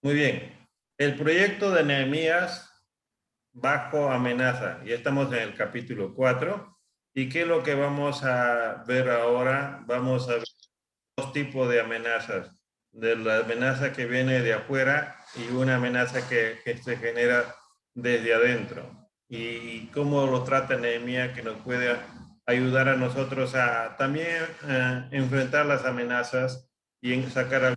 Muy bien. El proyecto de Nehemías bajo amenaza. Ya estamos en el capítulo 4. ¿Y qué es lo que vamos a ver ahora? Vamos a ver dos tipos de amenazas. De la amenaza que viene de afuera y una amenaza que se genera desde adentro. Y cómo lo trata Nehemías, que nos puede ayudar a nosotros a también enfrentar las amenazas y en sacar a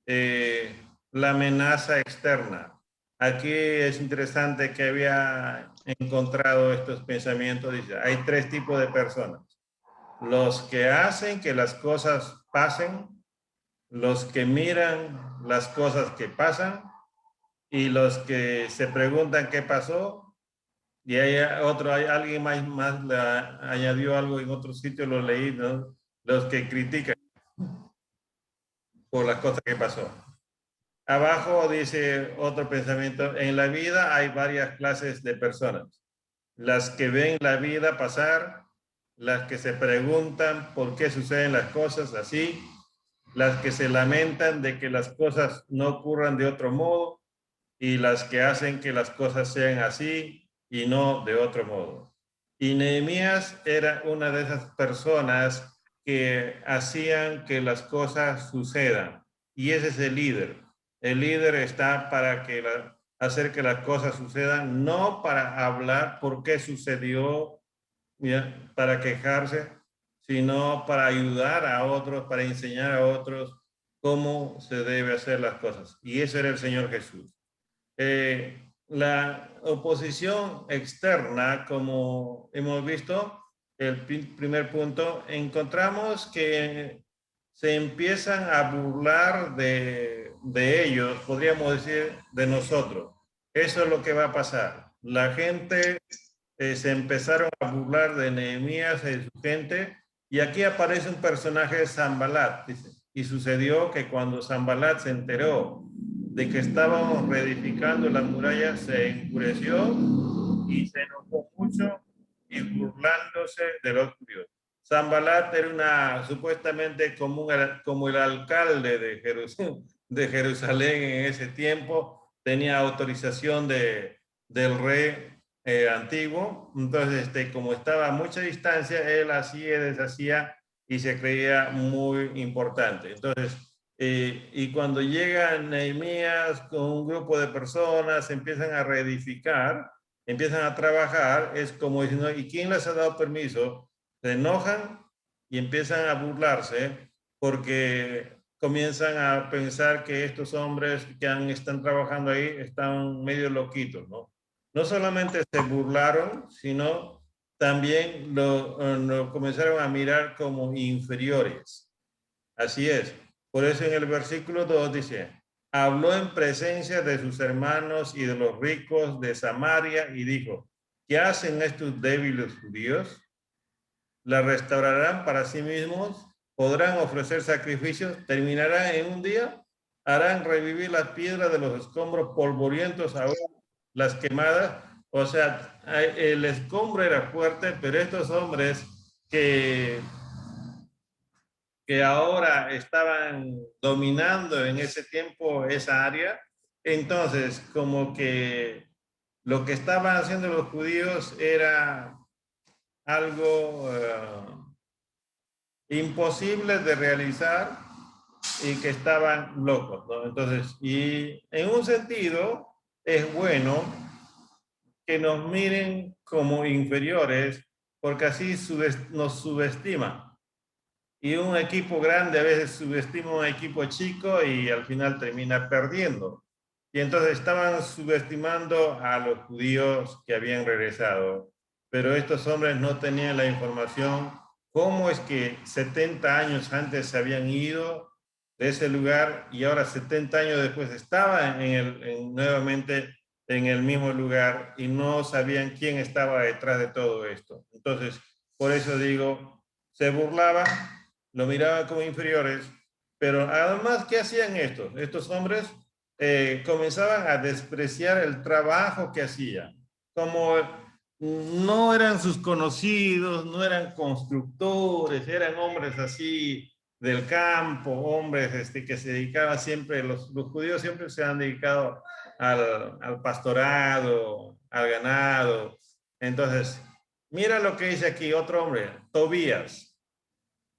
eh, la amenaza externa. Aquí es interesante que había encontrado estos pensamientos. Dice, hay tres tipos de personas. Los que hacen que las cosas pasen, los que miran las cosas que pasan y los que se preguntan qué pasó. Y hay otro, hay alguien más le añadió algo en otro sitio, lo leí, ¿no? Los que critican por las cosas que pasó. Abajo dice otro pensamiento, en la vida hay varias clases de personas. Las que ven la vida pasar, las que se preguntan por qué suceden las cosas así, las que se lamentan de que las cosas no ocurran de otro modo y las que hacen que las cosas sean así y no de otro modo. Y Nehemías era una de esas personas que hacían que las cosas sucedan. Y ese es el líder. El líder está para que hacer que las cosas sucedan, no para hablar por qué sucedió, ¿ya? Para quejarse, sino para ayudar a otros, para enseñar a otros cómo se debe hacer las cosas. Y eso era el Señor Jesús. La oposición externa, como hemos visto, el primer punto, encontramos que se empiezan a burlar de ellos, podríamos decir, de nosotros. Eso es lo que va a pasar. La gente se empezaron a burlar de Nehemías y de su gente, y aquí aparece un personaje, Sanbalat, dice, y sucedió que cuando Sanbalat se enteró de que estábamos reedificando la muralla, se enfureció y se enojó mucho y burlándose de los judíos. Sanbalat era supuestamente como el alcalde de Jerusalén en ese tiempo, tenía autorización del rey antiguo, entonces como estaba a mucha distancia, él hacía y deshacía y se creía muy importante. Entonces, y cuando llega Nehemías con un grupo de personas, empiezan a reedificar, empiezan a trabajar, es como diciendo, ¿y quién les ha dado permiso? Se enojan y empiezan a burlarse porque comienzan a pensar que estos hombres que están trabajando ahí están medio loquitos, ¿no? No solamente se burlaron, sino también lo comenzaron a mirar como inferiores. Así es. Por eso en el versículo 2 dice, habló en presencia de sus hermanos y de los ricos de Samaria y dijo, ¿qué hacen estos débiles judíos? ¿La restaurarán para sí mismos? ¿Podrán ofrecer sacrificios? ¿Terminarán en un día? ¿Harán revivir las piedras de los escombros polvorientos aún las quemadas? O sea, el escombro era fuerte, pero estos hombres que que ahora estaban dominando en ese tiempo esa área. Entonces, como que lo que estaban haciendo los judíos era algo imposible de realizar y que estaban locos, ¿no? Entonces, y en un sentido, es bueno que nos miren como inferiores porque así nos subestiman. Y un equipo grande a veces subestima a un equipo chico y al final termina perdiendo. Y entonces estaban subestimando a los judíos que habían regresado. Pero estos hombres no tenían la información cómo es que 70 años antes se habían ido de ese lugar y ahora 70 años después estaban nuevamente en el mismo lugar y no sabían quién estaba detrás de todo esto. Entonces, por eso digo, se burlaban, lo miraban como inferiores, pero además, ¿qué hacían estos? Estos hombres comenzaban a despreciar el trabajo que hacían, como no eran sus conocidos, no eran constructores, eran hombres así del campo, hombres que se dedicaban siempre, los judíos siempre se han dedicado al pastorado, al ganado. Entonces, mira lo que dice aquí otro hombre, Tobías.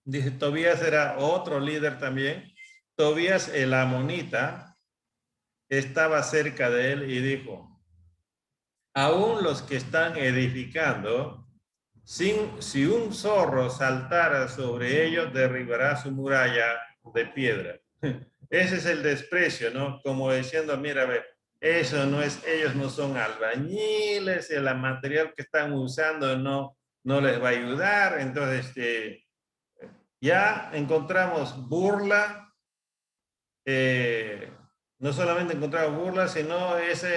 Dice, Tobías era otro líder también. Tobías el amonita estaba cerca de él y dijo, aún los que están edificando, si un zorro saltara sobre ellos, derribará su muralla de piedra. Ese es el desprecio, ¿no? Como diciendo, mira, a ver, eso no es, ellos no son albañiles, el material que están usando no les va a ayudar. Entonces, ya encontramos burla, no solamente encontramos burla, sino esa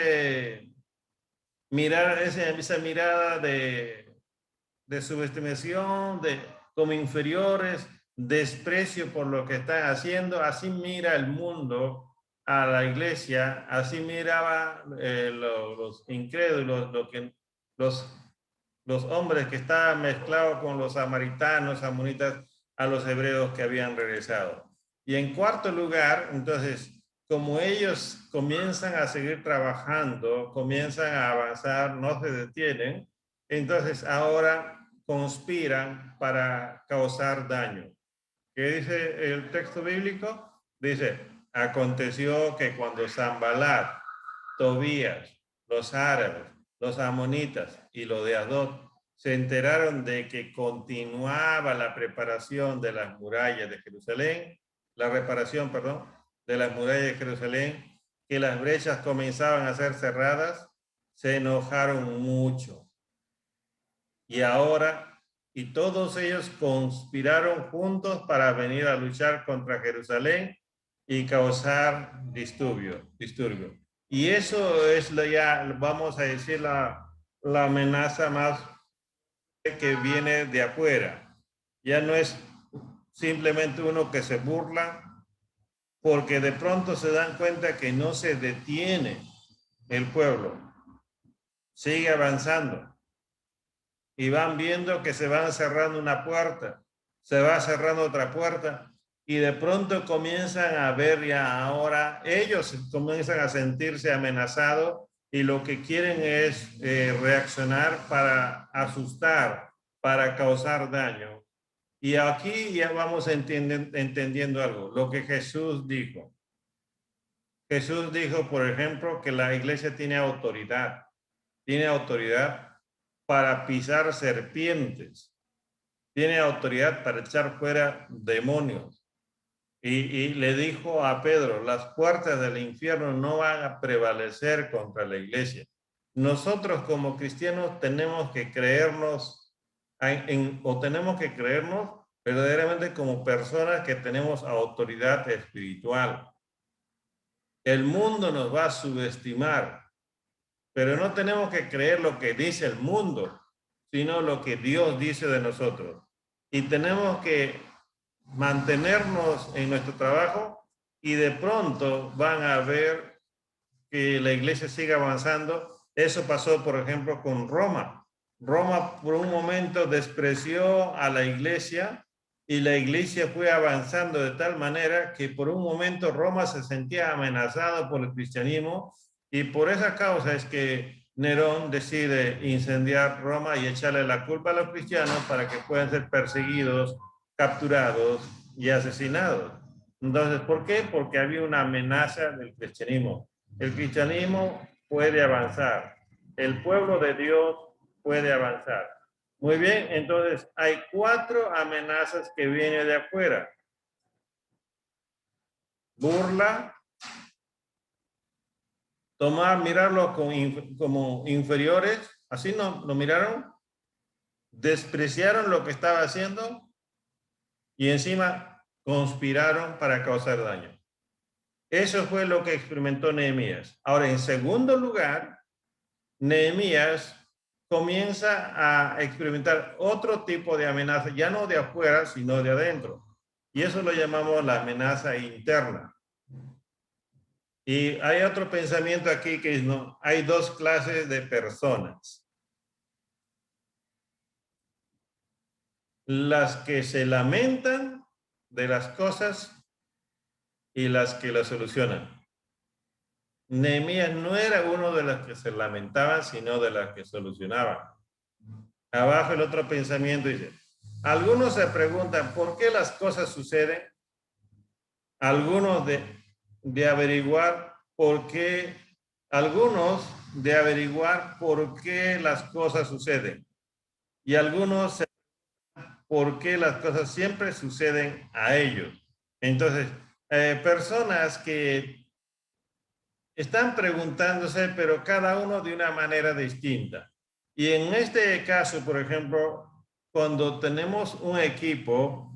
mirada de subestimación, como inferiores, desprecio por lo que están haciendo. Así mira el mundo a la iglesia, así miraba los incrédulos, los, los hombres que estaban mezclados con los samaritanos, amonitas, a los hebreos que habían regresado. Y en cuarto lugar, entonces, como ellos comienzan a seguir trabajando, comienzan a avanzar, no se detienen, entonces ahora conspiran para causar daño. ¿Qué dice el texto bíblico? Dice, aconteció que cuando Sanbalat, Tobías, los árabes, los amonitas y los de Adot se enteraron de que continuaba la preparación de las murallas de Jerusalén, la reparación, perdón, de las murallas de Jerusalén, que las brechas comenzaban a ser cerradas, se enojaron mucho. Y todos ellos conspiraron juntos para venir a luchar contra Jerusalén y causar disturbio. Y eso es ya, vamos a decir, la amenaza más que viene de afuera. Ya no es simplemente uno que se burla, porque de pronto se dan cuenta que no se detiene el pueblo, sigue avanzando. Y van viendo que se van cerrando una puerta, se va cerrando otra puerta, y de pronto comienzan a ver ya ahora, ellos comienzan a sentirse amenazados y lo que quieren es reaccionar para asustar, para causar daño. Y aquí ya vamos entendiendo algo, lo que Jesús dijo. Jesús dijo, por ejemplo, que la iglesia tiene autoridad para pisar serpientes, tiene autoridad para echar fuera demonios. Y le dijo a Pedro, las puertas del infierno no van a prevalecer contra la iglesia. Nosotros como cristianos tenemos que creernos o tenemos que creernos verdaderamente como personas que tenemos autoridad espiritual. El mundo nos va a subestimar, pero no tenemos que creer lo que dice el mundo, sino lo que Dios dice de nosotros. Y tenemos que mantenernos en nuestro trabajo y de pronto van a ver que la iglesia sigue avanzando. Eso pasó, por ejemplo, con Roma. Roma por un momento despreció a la iglesia y la iglesia fue avanzando de tal manera que por un momento Roma se sentía amenazado por el cristianismo y por esa causa es que Nerón decide incendiar Roma y echarle la culpa a los cristianos para que puedan ser perseguidos, capturados y asesinados. Entonces, ¿por qué? Porque había una amenaza del cristianismo. El cristianismo puede avanzar. El pueblo de Dios puede avanzar. Muy bien, entonces hay 4 amenazas que vienen de afuera. Burla, mirarlos como inferiores, así no lo miraron, despreciaron lo que estaba haciendo y encima conspiraron para causar daño. Eso fue lo que experimentó Nehemías. Ahora, en segundo lugar, Nehemías comienza a experimentar otro tipo de amenaza, ya no de afuera, sino de adentro. Y eso lo llamamos la amenaza interna. Y hay otro pensamiento aquí que es, no, hay 2 clases de personas. Las que se lamentan de las cosas y las que las solucionan. Nehemías no era uno de los que se lamentaban, sino de los que solucionaban. Abajo el otro pensamiento dice, algunos se preguntan por qué las cosas suceden, algunos de averiguar por qué, algunos de averiguar por qué las cosas suceden y algunos por qué las cosas siempre suceden a ellos. Entonces, personas que están preguntándose, pero cada uno de una manera distinta. Y en este caso, por ejemplo, cuando tenemos un equipo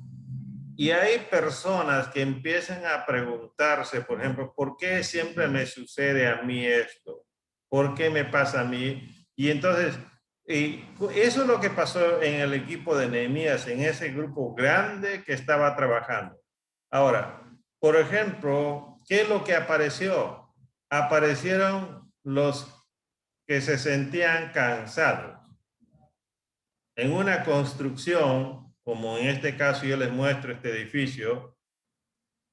y hay personas que empiezan a preguntarse, por ejemplo, ¿por qué siempre me sucede a mí esto? ¿Por qué me pasa a mí? Y entonces, y eso es lo que pasó en el equipo de Nehemías, en ese grupo grande que estaba trabajando. Ahora, por ejemplo, ¿qué es lo que apareció? Aparecieron los que se sentían cansados. En una construcción, como en este caso yo les muestro este edificio,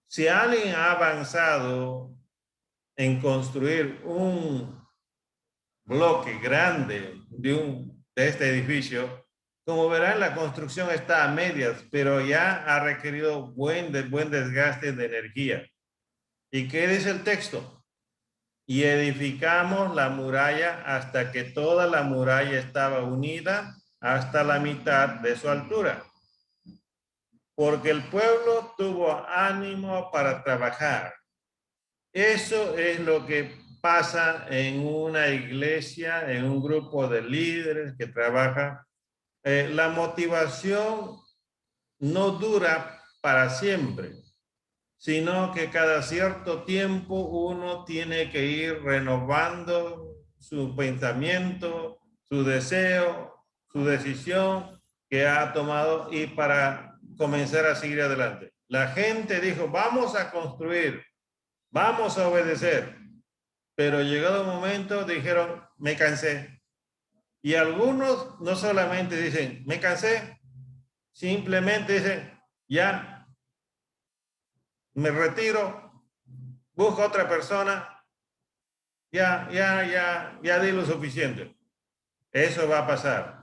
si alguien ha avanzado en construir un bloque grande de este edificio, como verán, la construcción está a medias, pero ya ha requerido buen desgaste de energía. ¿Y qué dice el texto? Y edificamos la muralla hasta que toda la muralla estaba unida hasta la mitad de su altura. Porque el pueblo tuvo ánimo para trabajar. Eso es lo que pasa en una iglesia, en un grupo de líderes que trabaja. La motivación no dura para siempre, sino que cada cierto tiempo uno tiene que ir renovando su pensamiento, su deseo, su decisión que ha tomado y para comenzar a seguir adelante. La gente dijo, vamos a construir, vamos a obedecer, pero llegado un momento dijeron, me cansé. Y algunos no solamente dicen, me cansé, simplemente dicen, ya, me retiro, busco otra persona, ya di lo suficiente. Eso va a pasar.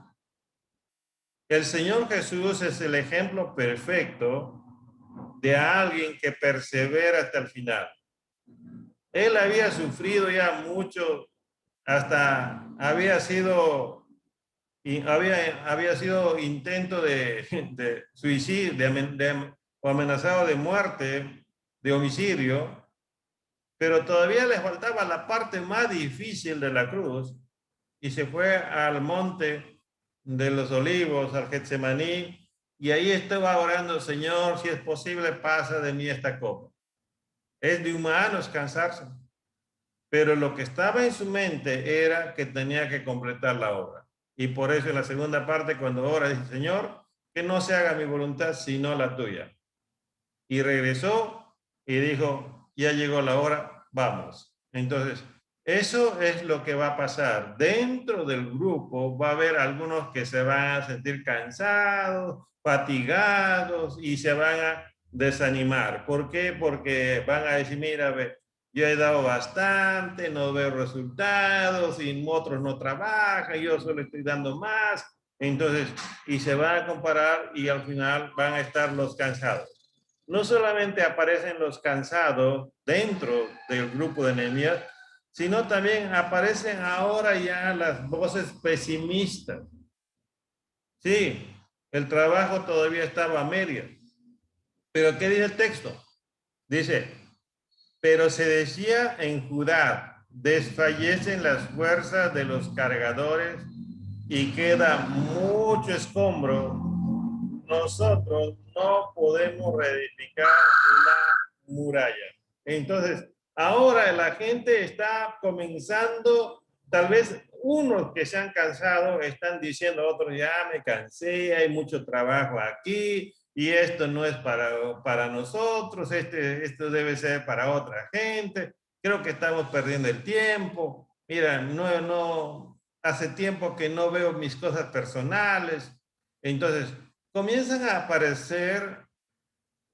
El Señor Jesús es el ejemplo perfecto de alguien que persevera hasta el final. Él había sufrido ya mucho, hasta había sido intento de suicidio, o amenazado de muerte, de homicidio, pero todavía le faltaba la parte más difícil de la cruz y se fue al monte de los olivos, al Getsemaní, y ahí estaba orando, Señor, si es posible, pasa de mí esta copa. Es de humanos cansarse, pero lo que estaba en su mente era que tenía que completar la obra. Y por eso en la segunda parte, cuando ora, dice, Señor, que no se haga mi voluntad, sino la tuya. Y regresó y dijo, ya llegó la hora, vamos. Entonces, eso es lo que va a pasar. Dentro del grupo va a haber algunos que se van a sentir cansados, fatigados y se van a desanimar. ¿Por qué? Porque van a decir, mira, yo he dado bastante, no veo resultados y otros no trabajan, yo solo estoy dando más. Entonces, y se van a comparar y al final van a estar los cansados. No solamente aparecen los cansados dentro del grupo de Nehemías, sino también aparecen ahora ya las voces pesimistas. Sí, el trabajo todavía estaba a medias. Pero ¿qué dice el texto? Dice, pero se decía en Judá, desfallecen las fuerzas de los cargadores y queda mucho escombro. Nosotros no podemos reedificar la muralla. Entonces, ahora la gente está comenzando, tal vez unos que se han cansado están diciendo a otros, ya me cansé, hay mucho trabajo aquí y esto no es para nosotros, esto debe ser para otra gente, creo que estamos perdiendo el tiempo, mira, hace tiempo que no veo mis cosas personales, entonces comienzan a aparecer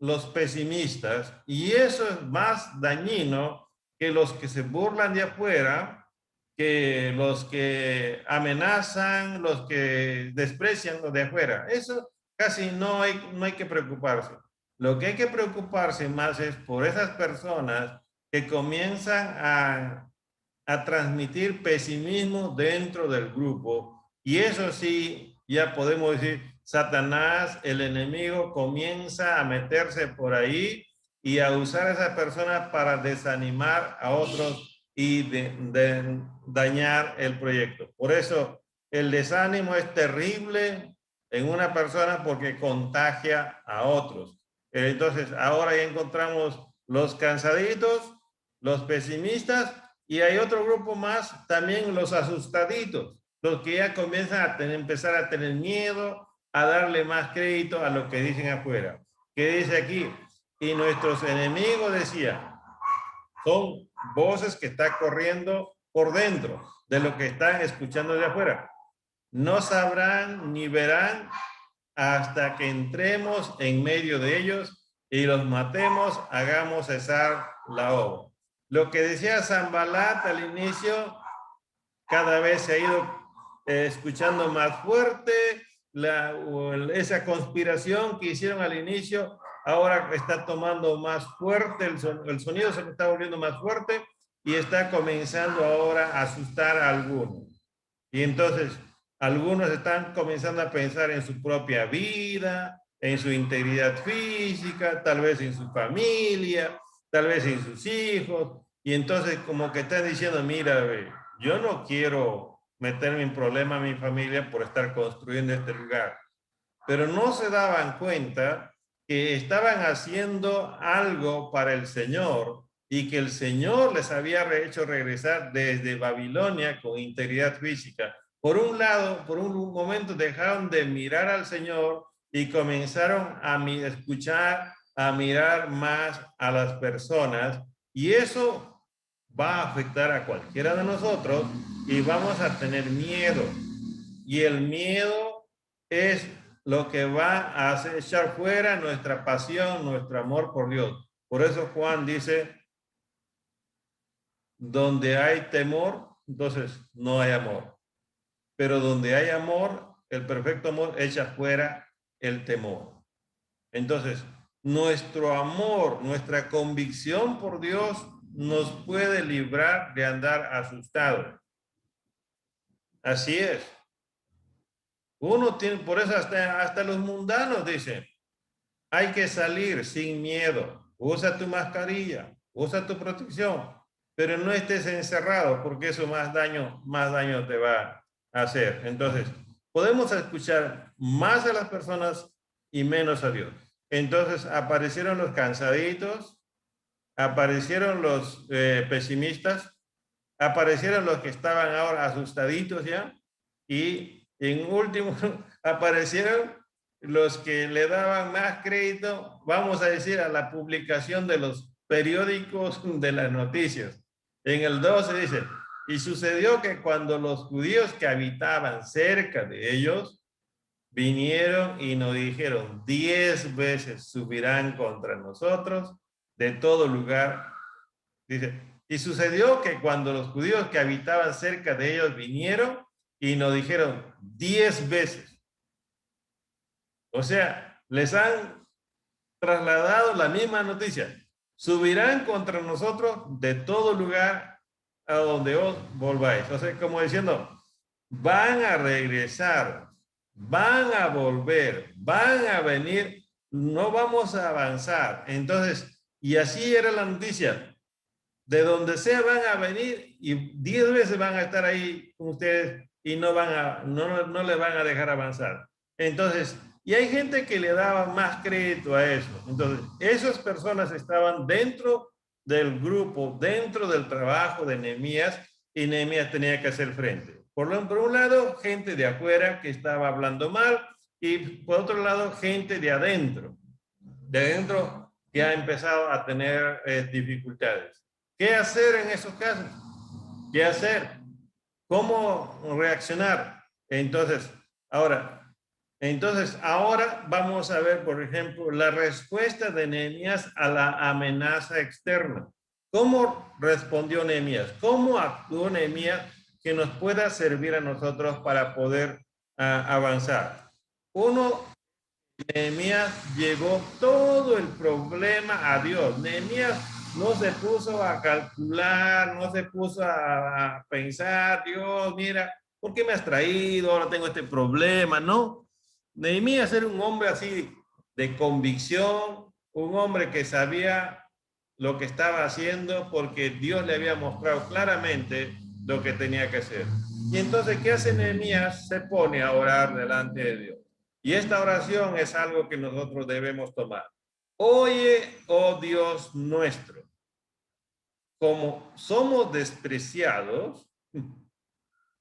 los pesimistas, y eso es más dañino que los que se burlan de afuera, que los que amenazan, los que desprecian lo de afuera. Eso casi no hay que preocuparse. Lo que hay que preocuparse más es por esas personas que comienzan a transmitir pesimismo dentro del grupo. Y eso sí, ya podemos decir, Satanás, el enemigo, comienza a meterse por ahí y a usar a esas personas para desanimar a otros y de dañar el proyecto. Por eso el desánimo es terrible en una persona porque contagia a otros. Entonces, ahora ya encontramos los cansaditos, los pesimistas, y hay otro grupo más, también los asustaditos, los que ya comienzan a empezar a tener miedo, a darle más crédito a lo que dicen afuera. ¿Qué dice aquí? Y nuestros enemigos, decía, son voces que están corriendo por dentro de lo que están escuchando de afuera. No sabrán ni verán hasta que entremos en medio de ellos y los matemos, hagamos cesar la obra. Lo que decía Sanballat al inicio, cada vez se ha ido escuchando más fuerte, esa conspiración que hicieron al inicio, ahora está tomando más fuerte, el sonido se está volviendo más fuerte y está comenzando ahora a asustar a algunos. Y entonces, algunos están comenzando a pensar en su propia vida, en su integridad física, tal vez en su familia, tal vez en sus hijos. Y entonces como que están diciendo, mira, yo no quiero meterme en problema a mi familia por estar construyendo este lugar. Pero no se daban cuenta que estaban haciendo algo para el Señor y que el Señor les había hecho regresar desde Babilonia con integridad física. Por un lado, por un momento dejaron de mirar al Señor y comenzaron a escuchar, a mirar más a las personas, y eso va a afectar a cualquiera de nosotros y vamos a tener miedo. Y el miedo es lo que va a hacer echar fuera nuestra pasión, nuestro amor por Dios. Por eso Juan dice, donde hay temor, entonces no hay amor. Pero donde hay amor, el perfecto amor echa fuera el temor. Entonces, nuestro amor, nuestra convicción por Dios nos puede librar de andar asustados. Así es. Uno tiene, por eso hasta los mundanos dicen, hay que salir sin miedo. Usa tu mascarilla, usa tu protección, pero no estés encerrado porque eso más daño te va a hacer. Entonces, podemos escuchar más a las personas y menos a Dios. Entonces, aparecieron los cansaditos, aparecieron los pesimistas, aparecieron los que estaban ahora asustaditos ya, y en último aparecieron los que le daban más crédito, vamos a decir, a la publicación de los periódicos de las noticias. En el 12 dice, y sucedió que cuando los judíos que habitaban cerca de ellos vinieron y nos dijeron, 10 veces subirán contra nosotros de todo lugar. Dice, y sucedió que cuando los judíos que habitaban cerca de ellos vinieron y nos dijeron 10 veces. O sea, les han trasladado la misma noticia. Subirán contra nosotros de todo lugar a donde os volváis. O sea, como diciendo, van a regresar, van a volver, van a venir, no vamos a avanzar. Entonces, y así era la noticia. De donde sea van a venir y 10 veces van a estar ahí con ustedes y no le van a dejar avanzar. Entonces, y hay gente que le daba más crédito a eso. Entonces, esas personas estaban dentro del grupo, dentro del trabajo de Nehemías, y Nehemías tenía que hacer frente. Por un lado, gente de afuera que estaba hablando mal, y por otro lado, gente de adentro que ha empezado a tener dificultades. ¿Qué hacer en esos casos? ¿Qué hacer? ¿Cómo reaccionar? Entonces, ahora, Entonces, ahora vamos a ver, por ejemplo, la respuesta de Nehemías a la amenaza externa. ¿Cómo respondió Nehemías? ¿Cómo actuó Nehemías que nos pueda servir a nosotros para poder avanzar? Uno, Nehemías llevó todo el problema a Dios. Nehemías no se puso a calcular, no se puso a pensar, Dios, mira, ¿por qué me has traído? Ahora tengo este problema, ¿no? Nehemías era un hombre así de convicción, un hombre que sabía lo que estaba haciendo porque Dios le había mostrado claramente lo que tenía que hacer. Y entonces, ¿qué hace Nehemías? Se pone a orar delante de Dios. Y esta oración es algo que nosotros debemos tomar. Oye, oh Dios nuestro, como somos despreciados,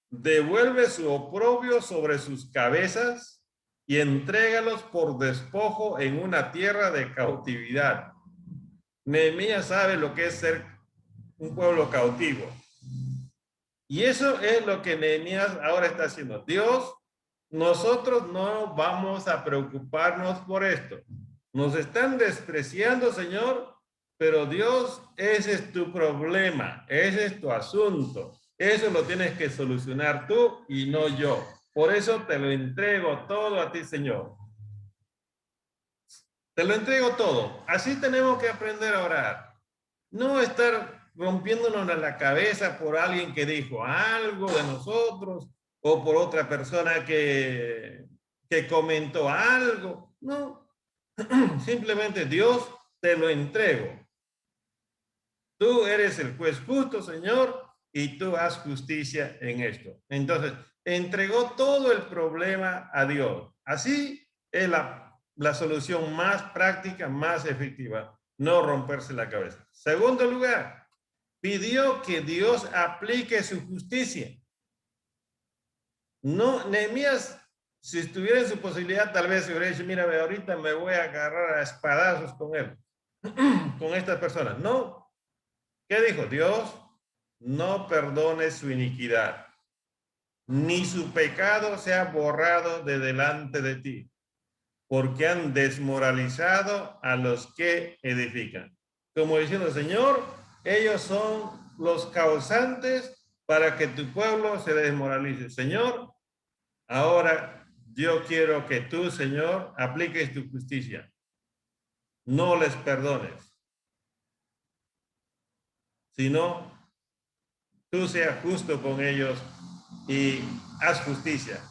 devuelve su oprobio sobre sus cabezas y entrégalos por despojo en una tierra de cautividad. Nehemías sabe lo que es ser un pueblo cautivo. Y eso es lo que Nehemías ahora está haciendo. Dios, nosotros no vamos a preocuparnos por esto. Nos están despreciando, Señor, pero Dios, ese es tu problema, ese es tu asunto. Eso lo tienes que solucionar tú y no yo. Por eso te lo entrego todo a ti, Señor. Te lo entrego todo. Así tenemos que aprender a orar. No estar rompiéndonos la cabeza por alguien que dijo algo de nosotros o por otra persona que comentó algo. No, simplemente Dios te lo entrego. Tú eres el juez justo, Señor, y tú haz justicia en esto. Entonces, entregó todo el problema a Dios. Así es la solución más práctica, más efectiva. No romperse la cabeza. Segundo lugar, pidió que Dios aplique su justicia. No, Nehemías, si estuviera en su posibilidad, tal vez se hubiera dicho, mira, ahorita me voy a agarrar a espadazos con él, con estas personas. No, ¿qué dijo? Dios, no perdone su iniquidad, ni su pecado sea borrado de delante de ti, porque han desmoralizado a los que edifican. Como diciendo, Señor, ellos son los causantes para que tu pueblo se desmoralice. Señor, ahora yo quiero que tú, Señor, apliques tu justicia. No les perdones, sino tú seas justo con ellos y haz justicia.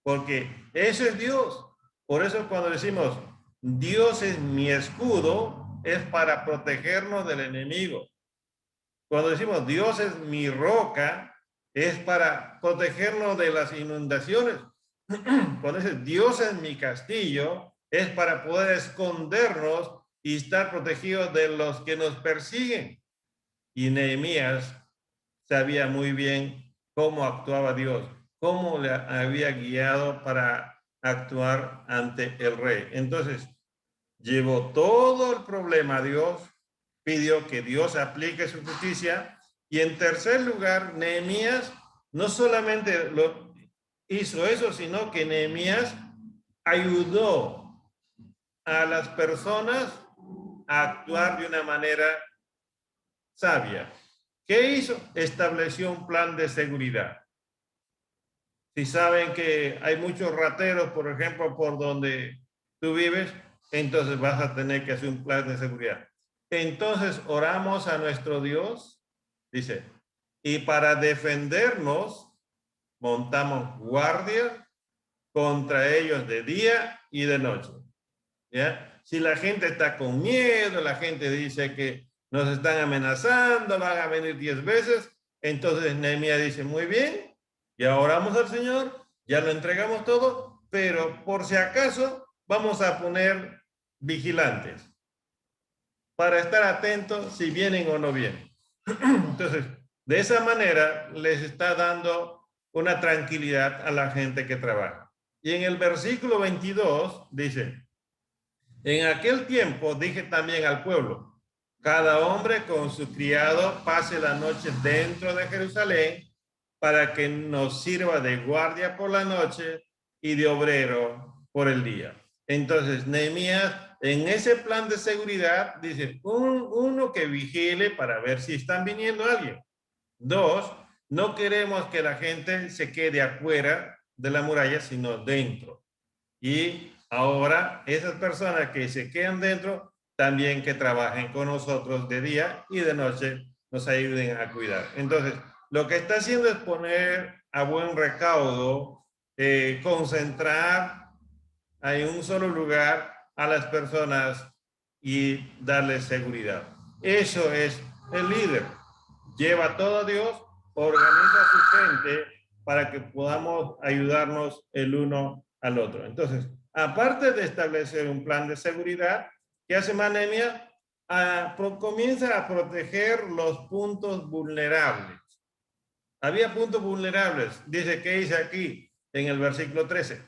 Porque eso es Dios. Por eso cuando decimos, Dios es mi escudo, es para protegernos del enemigo. Cuando decimos, Dios es mi roca, es para protegernos de las inundaciones. Cuando dices, Dios es mi castillo, es para poder escondernos y estar protegidos de los que nos persiguen. Y Nehemías sabía muy bien cómo actuaba Dios, cómo le había guiado para actuar ante el rey. Entonces, llevó todo el problema a Dios, pidió que Dios aplique su justicia, y en tercer lugar, Nehemías no solamente lo hizo eso, sino que Nehemías ayudó a las personas a actuar de una manera sabia. ¿Qué hizo? Estableció un plan de seguridad. Si saben que hay muchos rateros, por ejemplo, por donde tú vives, entonces vas a tener que hacer un plan de seguridad. Entonces oramos a nuestro Dios, dice, y para defendernos montamos guardia contra ellos de día y de noche. ¿Ya? Si la gente está con miedo, la gente dice que nos están amenazando, van a venir 10 veces, entonces Nehemías dice, muy bien, ya oramos al Señor, ya lo entregamos todo, pero por si acaso vamos a poner vigilantes para estar atentos si vienen o no vienen. Entonces, de esa manera les está dando una tranquilidad a la gente que trabaja. Y en el versículo 22 dice, en aquel tiempo dije también al pueblo, cada hombre con su criado pase la noche dentro de Jerusalén para que nos sirva de guardia por la noche y de obrero por el día. Entonces, Nehemías, en ese plan de seguridad, dice, uno que vigile para ver si están viniendo alguien. Dos, no queremos que la gente se quede afuera de la muralla, sino dentro. Y ahora, esas personas que se quedan dentro, también que trabajen con nosotros de día y de noche, nos ayuden a cuidar. Entonces, lo que está haciendo es poner a buen recaudo, concentrar en un solo lugar a las personas y darles seguridad. Eso es el líder. Lleva todo a Dios, organiza a su gente para que podamos ayudarnos el uno al otro. Entonces, aparte de establecer un plan de seguridad, ¿qué hace Nehemías? Comienza a proteger los puntos vulnerables. Había puntos vulnerables. Dice, ¿qué dice aquí en el versículo 13?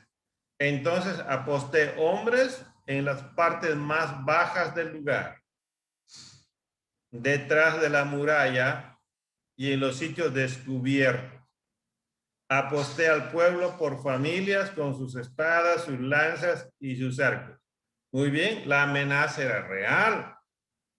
Entonces aposté hombres en las partes más bajas del lugar, detrás de la muralla y en los sitios descubiertos. Aposté al pueblo por familias con sus espadas, sus lanzas y sus arcos. Muy bien, la amenaza era real.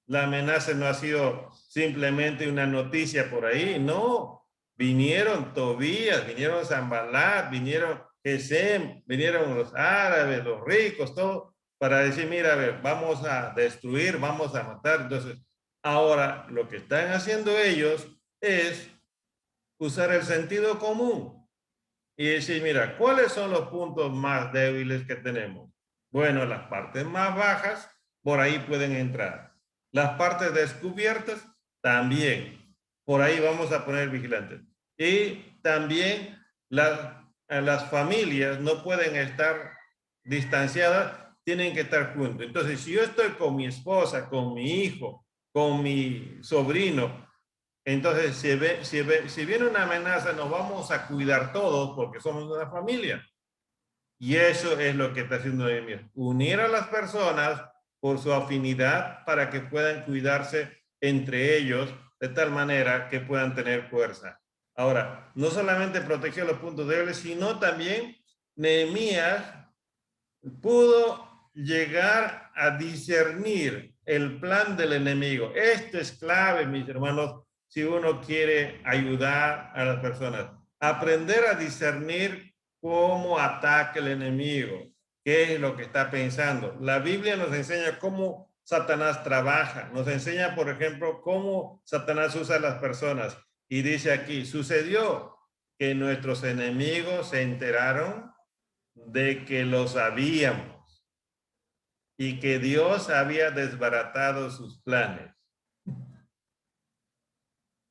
La amenaza no ha sido simplemente una noticia por ahí, no. Vinieron Tobías, vinieron Sanballat, vinieron Gesem, vinieron los árabes, los ricos, todo, para decir, mira, a ver, vamos a destruir, vamos a matar. Entonces, ahora lo que están haciendo ellos es usar el sentido común y decir, mira, ¿cuáles son los puntos más débiles que tenemos? Bueno, las partes más bajas, por ahí pueden entrar. Las partes descubiertas, también. Por ahí vamos a poner vigilantes. Y también las familias no pueden estar distanciadas, tienen que estar juntos. Entonces, si yo estoy con mi esposa, con mi hijo, con mi sobrino, entonces si viene una amenaza, nos vamos a cuidar todos porque somos una familia. Y eso es lo que está haciendo Nehemías. Unir a las personas por su afinidad para que puedan cuidarse entre ellos de tal manera que puedan tener fuerza. Ahora, no solamente protegió los puntos débiles, sino también Nehemías pudo llegar a discernir el plan del enemigo. Esto es clave, mis hermanos, si uno quiere ayudar a las personas. Aprender a discernir cómo ataca el enemigo, qué es lo que está pensando. La Biblia nos enseña cómo Satanás trabaja, nos enseña, por ejemplo, cómo Satanás usa a las personas. Y dice aquí, sucedió que nuestros enemigos se enteraron de que lo sabíamos y que Dios había desbaratado sus planes.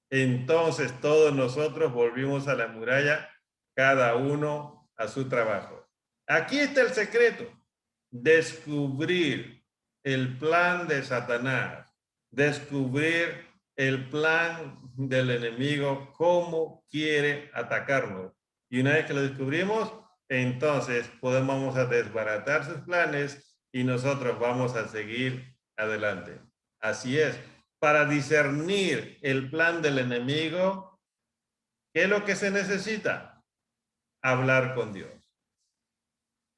Entonces todos nosotros volvimos a la muralla, cada uno a su trabajo. Aquí está el secreto, descubrir el plan de Satanás, descubrir el plan del enemigo, cómo quiere atacarnos. Y una vez que lo descubrimos, entonces podemos a desbaratar sus planes y nosotros vamos a seguir adelante. Así es. Para discernir el plan del enemigo, ¿qué es lo que se necesita? Hablar con Dios.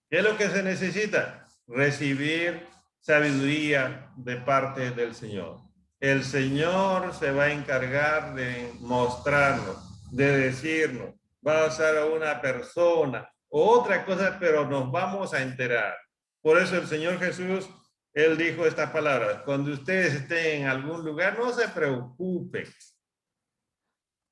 ¿Qué es lo que se necesita? Recibir sabiduría de parte del Señor. El Señor se va a encargar de mostrarnos, de decirnos, va a usar a una persona o otra cosa, pero nos vamos a enterar. Por eso el Señor Jesús, Él dijo esta palabra, cuando ustedes estén en algún lugar, no se preocupen.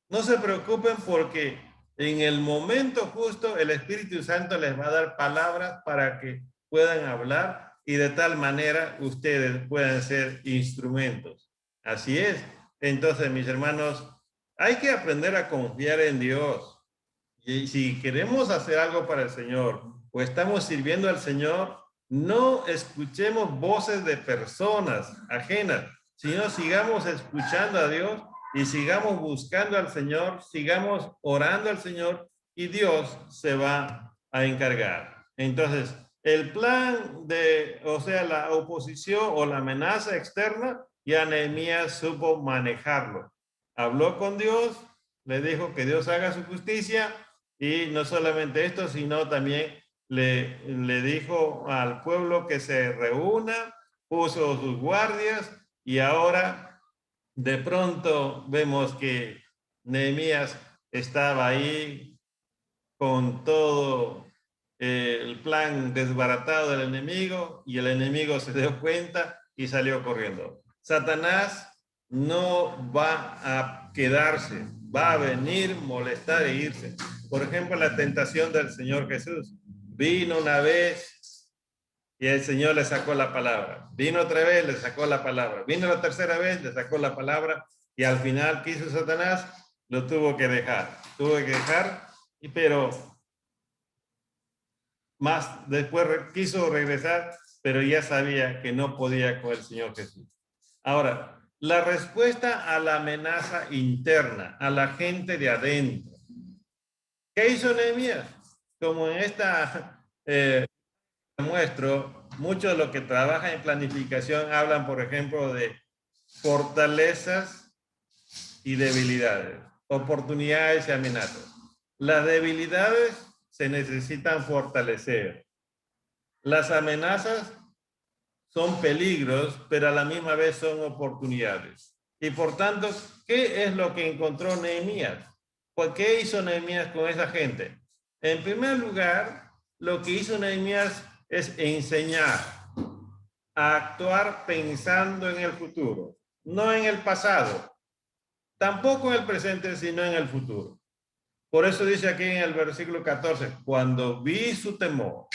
No se preocupen porque en el momento justo el Espíritu Santo les va a dar palabras para que puedan hablar y de tal manera ustedes puedan ser instrumentos. Así es. Entonces, mis hermanos, hay que aprender a confiar en Dios. Y si queremos hacer algo para el Señor o estamos sirviendo al Señor, no escuchemos voces de personas ajenas, sino sigamos escuchando a Dios y sigamos buscando al Señor, sigamos orando al Señor y Dios se va a encargar. Entonces, el plan o sea, la oposición o la amenaza externa, ya Nehemías supo manejarlo. Habló con Dios, le dijo que Dios haga su justicia y no solamente esto, sino también le dijo al pueblo que se reúna, puso sus guardias y ahora de pronto vemos que Nehemías estaba ahí con todo el plan desbaratado del enemigo y el enemigo se dio cuenta y salió corriendo. Satanás no va a quedarse, va a venir, molestar e irse. Por ejemplo, la tentación del Señor Jesús. Vino una vez y el Señor le sacó la palabra. Vino otra vez, le sacó la palabra. Vino la tercera vez, le sacó la palabra y al final, ¿qué hizo Satanás? Lo tuvo que dejar. Tuvo que dejar, pero más después quiso regresar, pero ya sabía que no podía con el Señor Jesús. Ahora, la respuesta a la amenaza interna, a la gente de adentro. ¿Qué hizo Nehemías? Como en esta muestro, muchos de los que trabajan en planificación hablan, por ejemplo, de fortalezas y debilidades, oportunidades y amenazas. Las debilidades se necesitan fortalecer. Las amenazas son peligros, pero a la misma vez son oportunidades. Y por tanto, ¿qué es lo que encontró Nehemías? ¿Por qué hizo Nehemías con esa gente? En primer lugar, lo que hizo Nehemías es enseñar a actuar pensando en el futuro, no en el pasado, tampoco en el presente, sino en el futuro. Por eso dice aquí en el versículo 14, cuando vi su temor,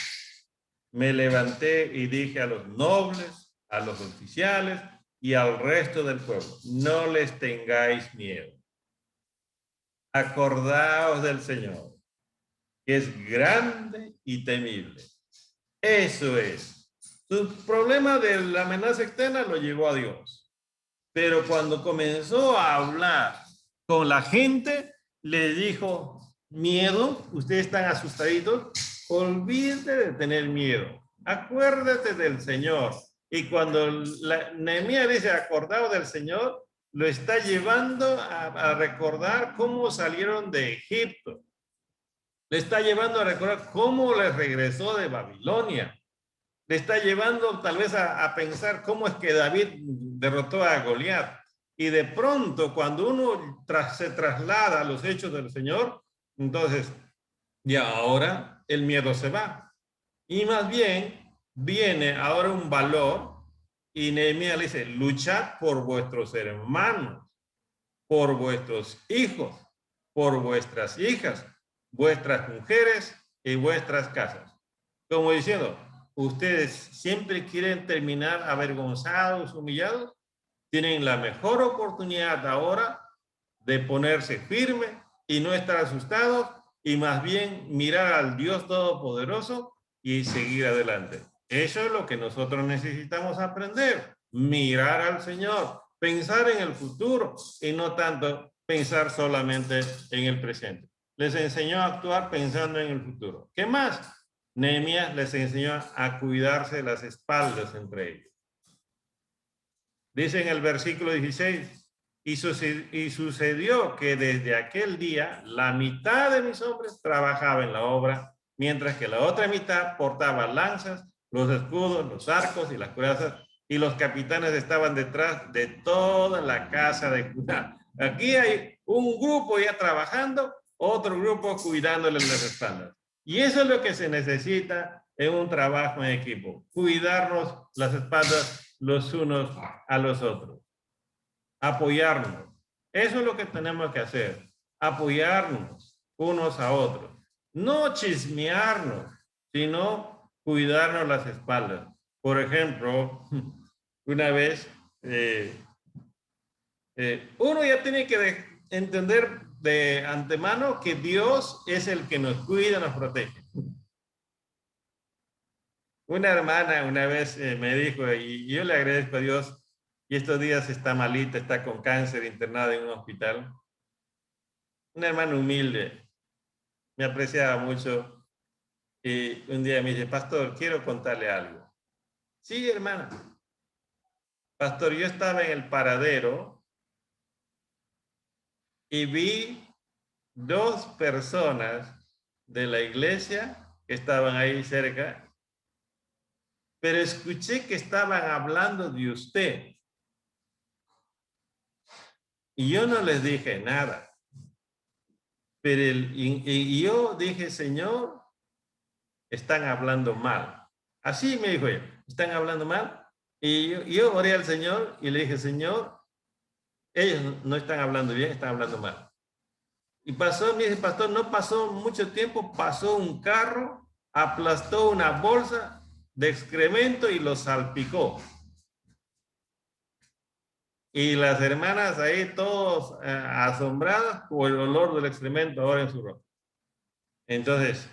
me levanté y dije a los nobles, a los oficiales y al resto del pueblo, no les tengáis miedo. Acordaos del Señor, que es grande y temible. Eso es. Su problema de la amenaza externa lo llevó a Dios. Pero cuando comenzó a hablar con la gente, le dijo, miedo, ustedes están asustaditos, olvídate de tener miedo, acuérdate del Señor. Y cuando Nehemías dice acordado del Señor, lo está llevando a recordar cómo salieron de Egipto. Le está llevando a recordar cómo les regresó de Babilonia. Le está llevando tal vez a pensar cómo es que David derrotó a Goliat. Y de pronto, cuando uno se traslada a los hechos del Señor, entonces, y ahora el miedo se va. Y más bien, viene ahora un valor, y Nehemías le dice, luchad por vuestros hermanos, por vuestros hijos, por vuestras hijas, vuestras mujeres y vuestras casas. Como diciendo, ustedes siempre quieren terminar avergonzados, humillados, tienen la mejor oportunidad ahora de ponerse firme y no estar asustados y más bien mirar al Dios Todopoderoso y seguir adelante. Eso es lo que nosotros necesitamos aprender, mirar al Señor, pensar en el futuro y no tanto pensar solamente en el presente. Les enseñó a actuar pensando en el futuro. ¿Qué más? Nehemías les enseñó a cuidarse las espaldas entre ellos. Dice en el versículo 16, y sucedió que desde aquel día la mitad de mis hombres trabajaba en la obra, mientras que la otra mitad portaba lanzas, los escudos, los arcos y las corazas, y los capitanes estaban detrás de toda la casa de Judá. Aquí hay un grupo ya trabajando, otro grupo cuidándole las espaldas. Y eso es lo que se necesita en un trabajo en equipo, cuidarnos las espaldas los unos a los otros, apoyarnos. Eso es lo que tenemos que hacer, apoyarnos unos a otros. No chismearnos, sino cuidarnos las espaldas. Por ejemplo, una vez, uno ya tiene que entender de antemano que Dios es el que nos cuida, nos protege. Una hermana una vez me dijo, y yo le agradezco a Dios, y estos días está malita, está con cáncer, internada en un hospital. Una hermana humilde, me apreciaba mucho, y un día me dice, pastor, quiero contarle algo. Sí, hermana. Pastor, yo estaba en el paradero y vi dos personas de la iglesia que estaban ahí cerca, pero escuché que estaban hablando de usted. Y yo no les dije nada. Pero y yo dije, Señor, están hablando mal. Así me dijo ella, están hablando mal. Y yo oré al Señor y le dije, Señor, ellos no están hablando bien, están hablando mal. Y pasó, me dice, pastor, no pasó mucho tiempo, pasó un carro, aplastó una bolsa de excremento y lo salpicó. Y las hermanas ahí todos asombradas por el olor del excremento ahora en su ropa. Entonces,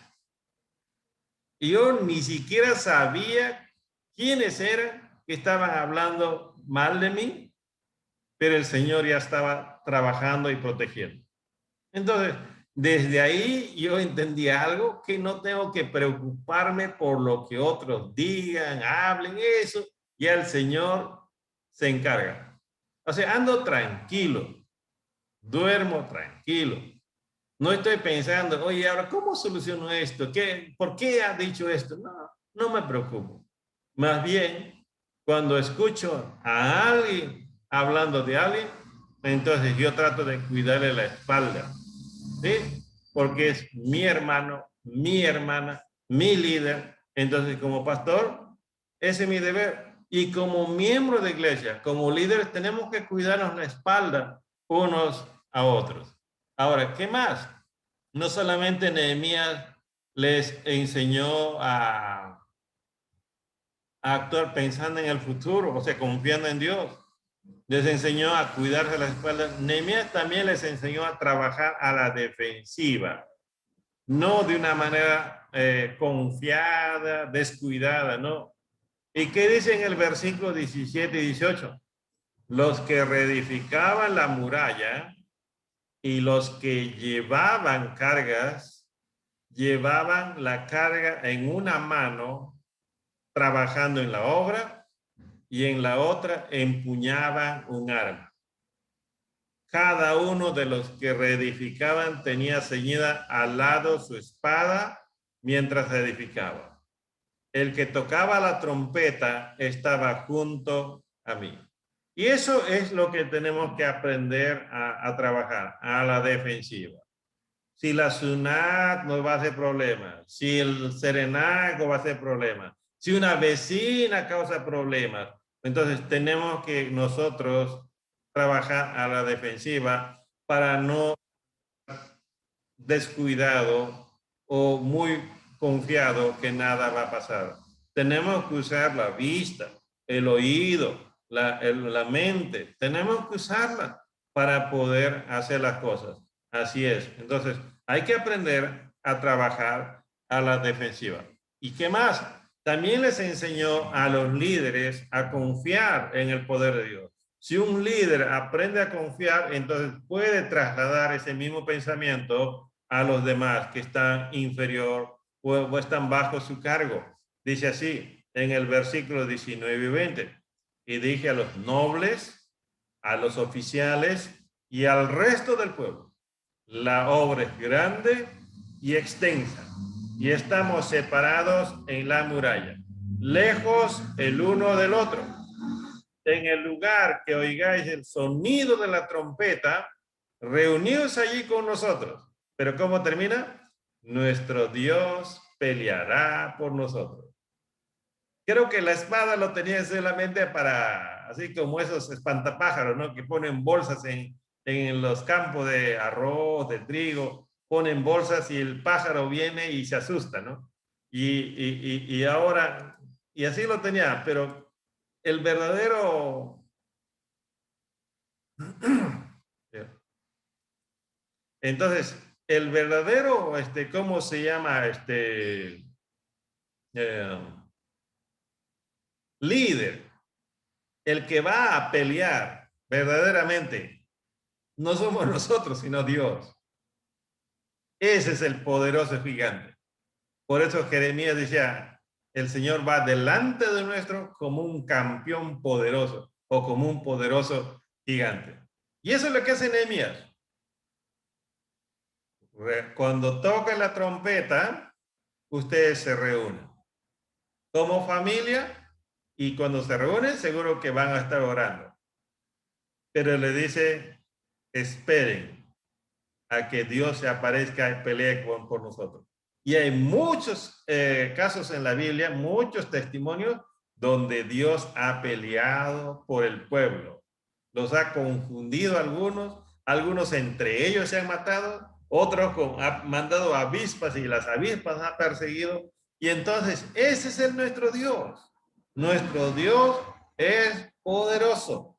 yo ni siquiera sabía quiénes eran que estaban hablando mal de mí, pero el Señor ya estaba trabajando y protegiendo. Entonces, desde ahí yo entendí algo, que no tengo que preocuparme por lo que otros digan, hablen, eso, ya el Señor se encarga. O sea, ando tranquilo, duermo tranquilo. No estoy pensando, oye, ahora, ¿cómo soluciono esto? ¿Por qué ha dicho esto? No, no me preocupo. Más bien, cuando escucho a alguien hablando de alguien, entonces yo trato de cuidarle la espalda, ¿sí? Porque es mi hermano, mi hermana, mi líder. Entonces, como pastor, ese es mi deber. Y como miembro de iglesia, como líderes, tenemos que cuidarnos la espalda unos a otros. Ahora, ¿qué más? No solamente Nehemías les enseñó a actuar pensando en el futuro, o sea, confiando en Dios. Les enseñó a cuidarse las espaldas. Nehemías también les enseñó a trabajar a la defensiva, no de una manera confiada, descuidada, no. ¿Y qué dice en el versículo 17 y 18? Los que reedificaban la muralla y los que llevaban cargas, llevaban la carga en una mano, trabajando en la obra, y en la otra empuñaban un arma. Cada uno de los que reedificaban tenía ceñida al lado su espada mientras edificaba. El que tocaba la trompeta estaba junto a mí. Y eso es lo que tenemos que aprender a trabajar, a la defensiva. Si la SUNAT nos va a hacer problemas, si el Serenago va a hacer problemas, si una vecina causa problemas, entonces tenemos que nosotros trabajar a la defensiva para no descuidado o muy confiado que nada va a pasar. Tenemos que usar la vista, el oído, la mente. Tenemos que usarla para poder hacer las cosas. Así es. Entonces, hay que aprender a trabajar a la defensiva. ¿Y qué más? También les enseñó a los líderes a confiar en el poder de Dios. Si un líder aprende a confiar, entonces puede trasladar ese mismo pensamiento a los demás que están inferior o están bajo su cargo. Dice así en el versículo 19 y 20. Y dije a los nobles, a los oficiales y al resto del pueblo, la obra es grande y extensa, y estamos separados en la muralla, lejos el uno del otro. En el lugar que oigáis el sonido de la trompeta, reuníos allí con nosotros. Pero ¿cómo termina? Nuestro Dios peleará por nosotros. Creo que la espada lo tenía solamente para, así como esos espantapájaros, ¿no? Que ponen bolsas en los campos de arroz, de trigo, ponen bolsas y el pájaro viene y se asusta, ¿no? Y ahora, y así lo tenía, pero el verdadero, entonces, el verdadero, ¿cómo se llama? Líder, el que va a pelear verdaderamente, no somos nosotros, sino Dios. Ese es el poderoso gigante. Por eso Jeremías decía, el Señor va delante de nuestro como un campeón poderoso o como un poderoso gigante. Y eso es lo que hace Nehemías. Cuando toca la trompeta, ustedes se reúnen como familia y cuando se reúnen seguro que van a estar orando. Pero le dice, esperen a que Dios se aparezca y pelee por nosotros. Y hay muchos casos en la Biblia, muchos testimonios donde Dios ha peleado por el pueblo. Los ha confundido algunos entre ellos se han matado, otros han mandado avispas y las avispas han perseguido. Y entonces ese es nuestro Dios. Nuestro Dios es poderoso.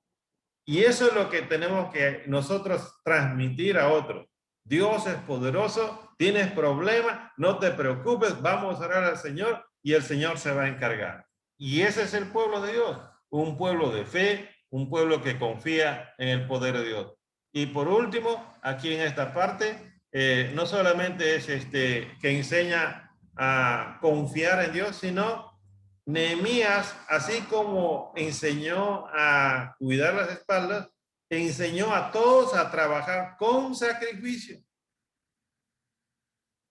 Y eso es lo que tenemos que nosotros transmitir a otros. Dios es poderoso, tienes problemas, no te preocupes, vamos a orar al Señor y el Señor se va a encargar. Y ese es el pueblo de Dios, un pueblo de fe, un pueblo que confía en el poder de Dios. Y por último, aquí en esta parte, no solamente es que enseña a confiar en Dios, sino Nehemías, así como enseñó a cuidar las espaldas, enseñó a todos a trabajar con sacrificio.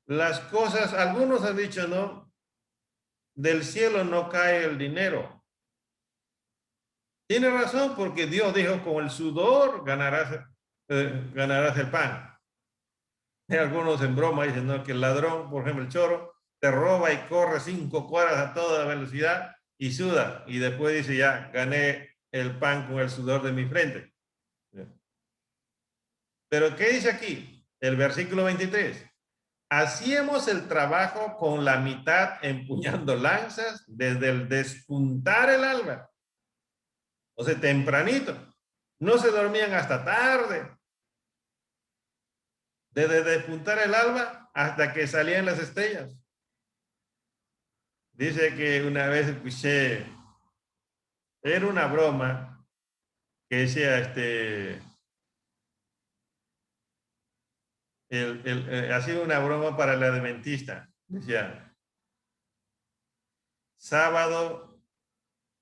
Las cosas, algunos han dicho, no, del cielo no cae el dinero. Tiene razón, porque Dios dijo, con el sudor ganarás el pan. Y algunos en broma dicen, no, que el ladrón, por ejemplo, el choro, te roba y corre 5 cuadras a toda velocidad y suda. Y después dice, ya, gané el pan con el sudor de mi frente. Pero ¿qué dice aquí? El versículo 23. Hacíamos el trabajo con la mitad empuñando lanzas desde el despuntar el alba. O sea, tempranito. No se dormían hasta tarde. Desde despuntar el alba hasta que salían las estrellas. Dice que una vez escuché, era una broma que decía, ha sido una broma para el adventista. Decía, sábado,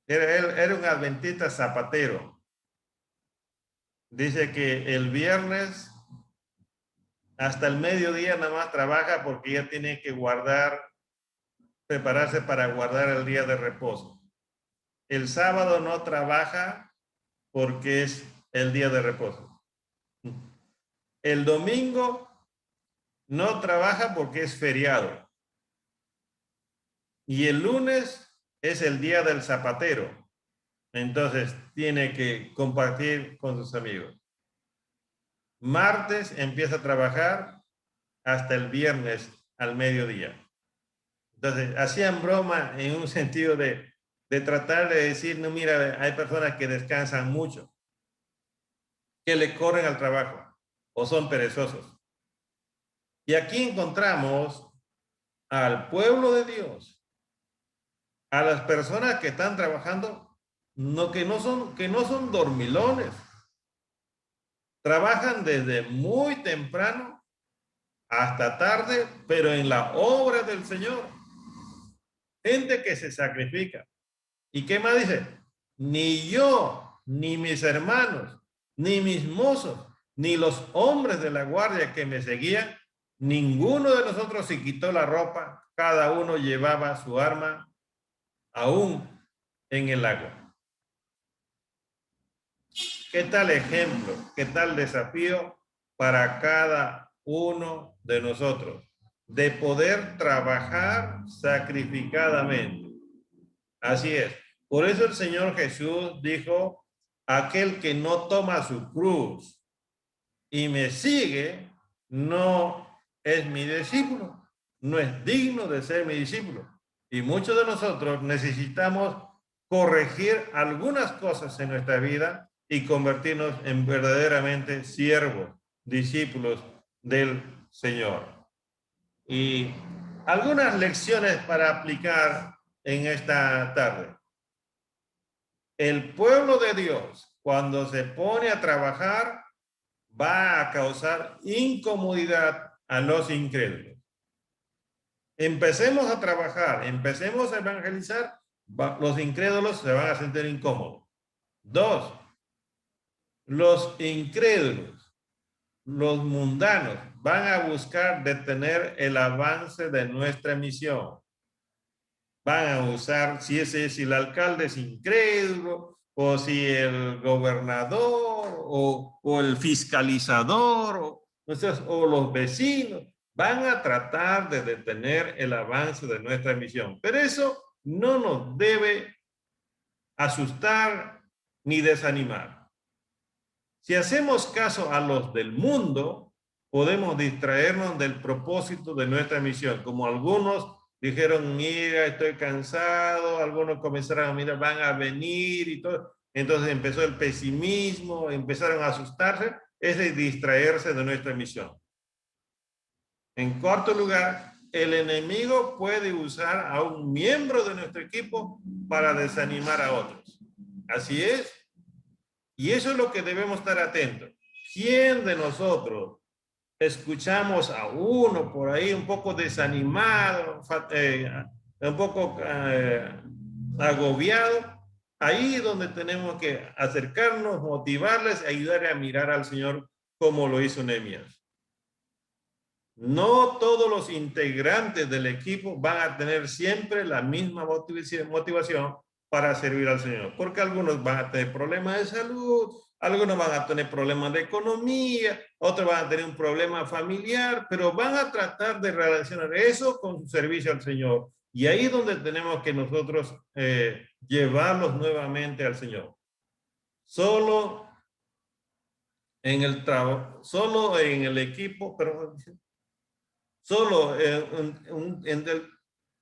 era un adventista zapatero. Dice que el viernes hasta el mediodía nada más trabaja porque ya tiene que prepararse para guardar el día de reposo. El sábado no trabaja porque es el día de reposo. El domingo no trabaja porque es feriado. Y el lunes es el día del zapatero. Entonces tiene que compartir con sus amigos. Martes empieza a trabajar hasta el viernes al mediodía. Entonces hacían broma en un sentido de tratar de decir, no, mira, hay personas que descansan mucho, que le corren al trabajo o son perezosos. Y aquí encontramos al pueblo de Dios, a las personas que están trabajando, que no son dormilones. Trabajan desde muy temprano hasta tarde, pero en la obra del Señor. Gente que se sacrifica. ¿Y qué más dice? Ni yo, ni mis hermanos, ni mis mozos, ni los hombres de la guardia que me seguían, ninguno de nosotros se quitó la ropa, cada uno llevaba su arma aún en el agua. ¿Qué tal ejemplo? ¿Qué tal desafío para cada uno de nosotros? De poder trabajar sacrificadamente. Así es. Por eso el Señor Jesús dijo, aquel que no toma su cruz y me sigue, no es mi discípulo, no es digno de ser mi discípulo. Y muchos de nosotros necesitamos corregir algunas cosas en nuestra vida y convertirnos en verdaderamente siervos, discípulos del Señor. Y algunas lecciones para aplicar en esta tarde. El pueblo de Dios, cuando se pone a trabajar, va a causar incomodidad a los incrédulos. Empecemos a trabajar, empecemos a evangelizar, los incrédulos se van a sentir incómodos. 2, los incrédulos los mundanos van a buscar detener el avance de nuestra misión. Van a usar, si el alcalde es incrédulo, o si el gobernador, o el fiscalizador, o los vecinos, van a tratar de detener el avance de nuestra misión. Pero eso no nos debe asustar ni desanimar. Si hacemos caso a los del mundo, podemos distraernos del propósito de nuestra misión. Como algunos dijeron, mira, estoy cansado, algunos comenzaron a mirar, van a venir y todo. Entonces empezó el pesimismo, empezaron a asustarse, es de distraerse de nuestra misión. En cuarto lugar, el enemigo puede usar a un miembro de nuestro equipo para desanimar a otros. Así es. Y eso es lo que debemos estar atentos. ¿Quién de nosotros escuchamos a uno por ahí un poco desanimado, un poco agobiado? Ahí es donde tenemos que acercarnos, motivarles, ayudar a mirar al Señor como lo hizo Nehemías. No todos los integrantes del equipo van a tener siempre la misma motivación para servir al Señor, porque algunos van a tener problemas de salud, algunos van a tener problemas de economía, otros van a tener un problema familiar, pero van a tratar de relacionar eso con su servicio al Señor. Y ahí es donde tenemos que nosotros llevarlos nuevamente al Señor. Solo en el trabajo, solo en el equipo, pero solo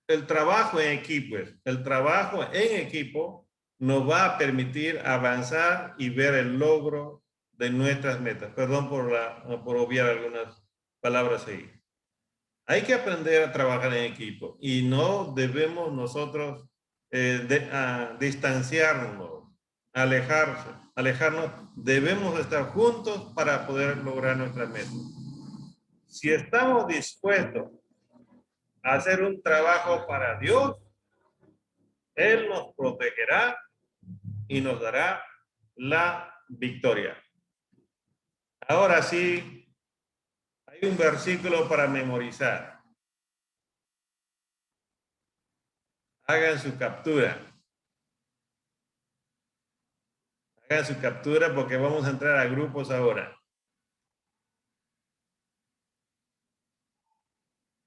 el trabajo en equipo, nos va a permitir avanzar y ver el logro de nuestras metas. Perdón por obviar algunas palabras ahí. Hay que aprender a trabajar en equipo y no debemos nosotros distanciarnos, alejarnos. Debemos estar juntos para poder lograr nuestras metas. Si estamos dispuestos a hacer un trabajo para Dios, Él nos protegerá y nos dará la victoria. Ahora sí, hay un versículo para memorizar. Hagan su captura. Hagan su captura porque vamos a entrar a grupos ahora.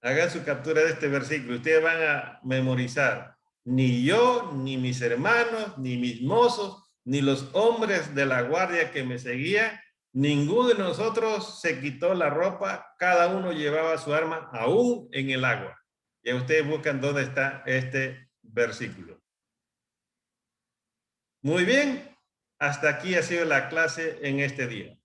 Hagan su captura de este versículo. Ustedes van a memorizar. Ni yo, ni mis hermanos, ni mis mozos, ni los hombres de la guardia que me seguían, ninguno de nosotros se quitó la ropa, cada uno llevaba su arma aún en el agua. Y ustedes buscan dónde está este versículo. Muy bien, hasta aquí ha sido la clase en este día.